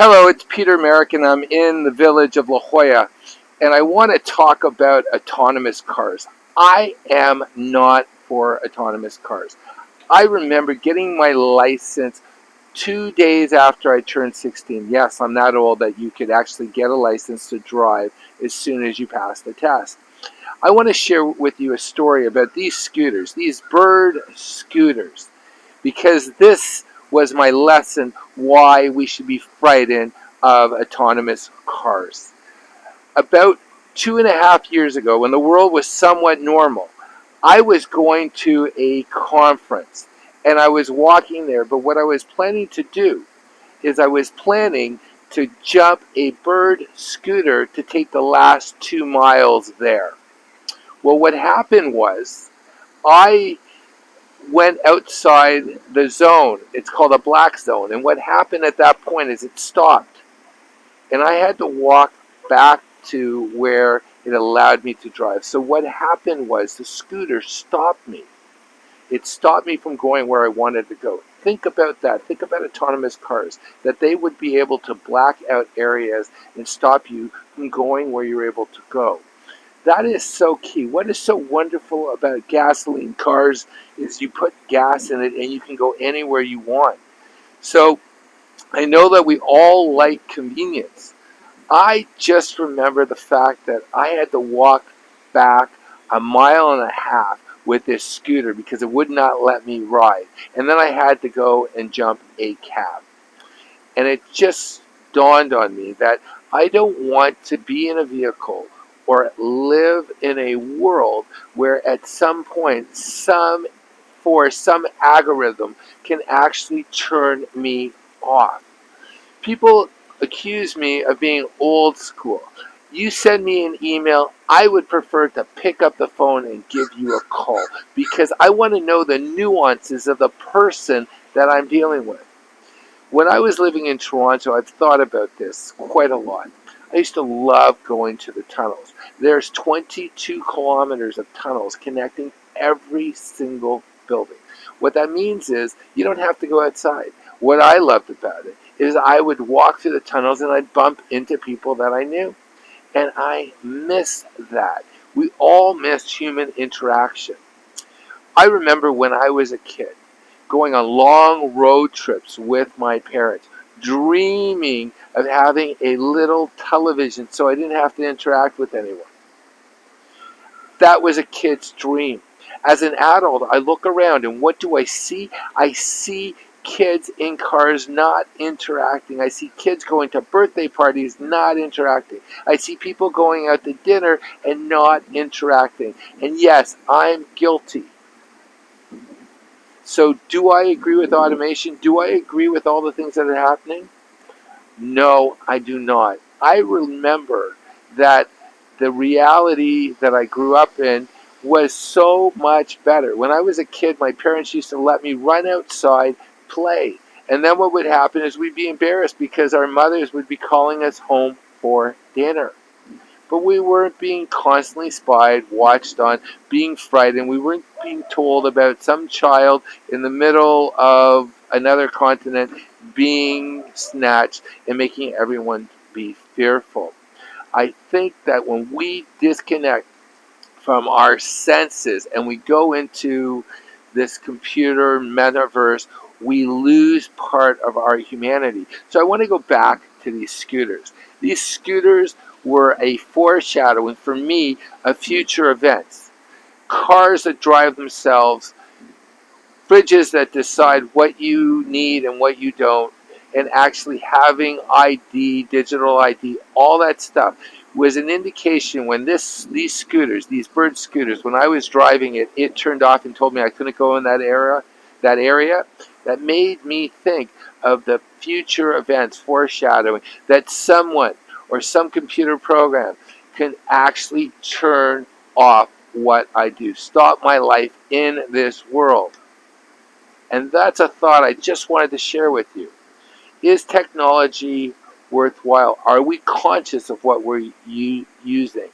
Hello, it's Peter Merrick, and I'm in the village of La Jolla, and I want to talk about autonomous cars. I am not for autonomous cars. I remember getting my license 2 days after I turned 16. Yes, I'm that old that you could actually get a license to drive as soon as you pass the test. I want to share with you a story about these scooters, these bird scooters, because this was my lesson why we should be frightened of autonomous cars. About 2.5 years ago, when the world was somewhat normal, I was going to a conference and I was walking there, but what I was planning to do is I was planning to jump a bird scooter to take the last 2 miles there. Well, what happened was I went outside the zone. It's called a black zone. And what happened at that point is it stopped. And I had to walk back to where it allowed me to drive. So what happened was the scooter stopped me. It stopped me from going where I wanted to go. Think about that. Think about autonomous cars, that they would be able to black out areas and stop you from going where you're able to go. That is so key. What is so wonderful about gasoline cars is you put gas in it and you can go anywhere you want. So I know that we all like convenience. I just remember the fact that I had to walk back 1.5 miles with this scooter because it would not let me ride. And then I had to go and jump a cab. And it just dawned on me that I don't want to be in a vehicle or live in a world where at some point some algorithm can actually turn me off. People accuse me of being old school. You send me an email, I would prefer to pick up the phone and give you a call because I want to know the nuances of the person that I'm dealing with. When I was living in Toronto, I've thought about this quite a lot. I used to love going to the tunnels. There's 22 kilometers of tunnels connecting every single building. What that means is you don't have to go outside. What I loved about it is I would walk through the tunnels and I'd bump into people that I knew. And I miss that. We all miss human interaction. I remember when I was a kid going on long road trips with my parents, dreaming of having a little television so I didn't have to interact with anyone. That was a kid's dream. As an adult, I look around and what do I see? I see kids in cars not interacting. I see kids going to birthday parties not interacting. I see people going out to dinner and not interacting. And yes, I'm guilty. So do I agree with automation? Do I agree with all the things that are happening? No, I do not. I remember that the reality that I grew up in was so much better. When I was a kid, my parents used to let me run outside, play. And then what would happen is we'd be embarrassed because our mothers would be calling us home for dinner. But we weren't being constantly spied, watched on, being frightened. We weren't being told about some child in the middle of another continent being snatched and making everyone be fearful. I think that when we disconnect from our senses and we go into this computer metaverse, we lose part of our humanity. So I want to go back to these scooters. These scooters were a foreshadowing for me of future events. Cars that drive themselves, fridges that decide what you need and what you don't, and actually having ID, digital ID, all that stuff was an indication when these scooters, these bird scooters, when I was driving it, it turned off and told me I couldn't go in that area. That made me think of the future events, foreshadowing, that someone or some computer program can actually turn off what I do, stop my life in this world. And that's a thought I just wanted to share with you. Is technology worthwhile? Are we conscious of what we're using?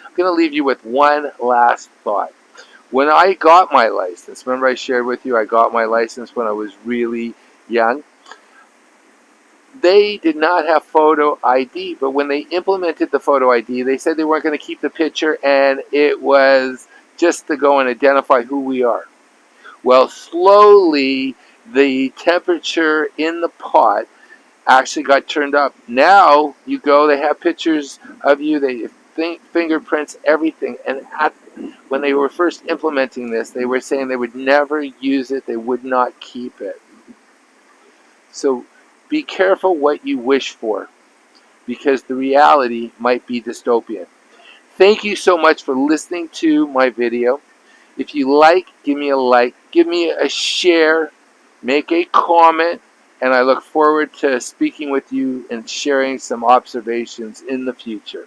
I'm going to leave you with one last thought. When I got my license, remember I shared with you I got my license when I was really young? they did not have photo ID, but when they implemented the photo ID, they said they weren't going to keep the picture, and it was just to go and identify who we are. Well, slowly the temperature in the pot actually got turned up. Now you go, they have pictures of you, they fingerprints, everything. And when they were first implementing this, they were saying they would never use it, they would not keep it. So be careful what you wish for, because the reality might be dystopian. Thank you so much for listening to my video. If you like, give me a like, give me a share, make a comment, and I look forward to speaking with you and sharing some observations in the future.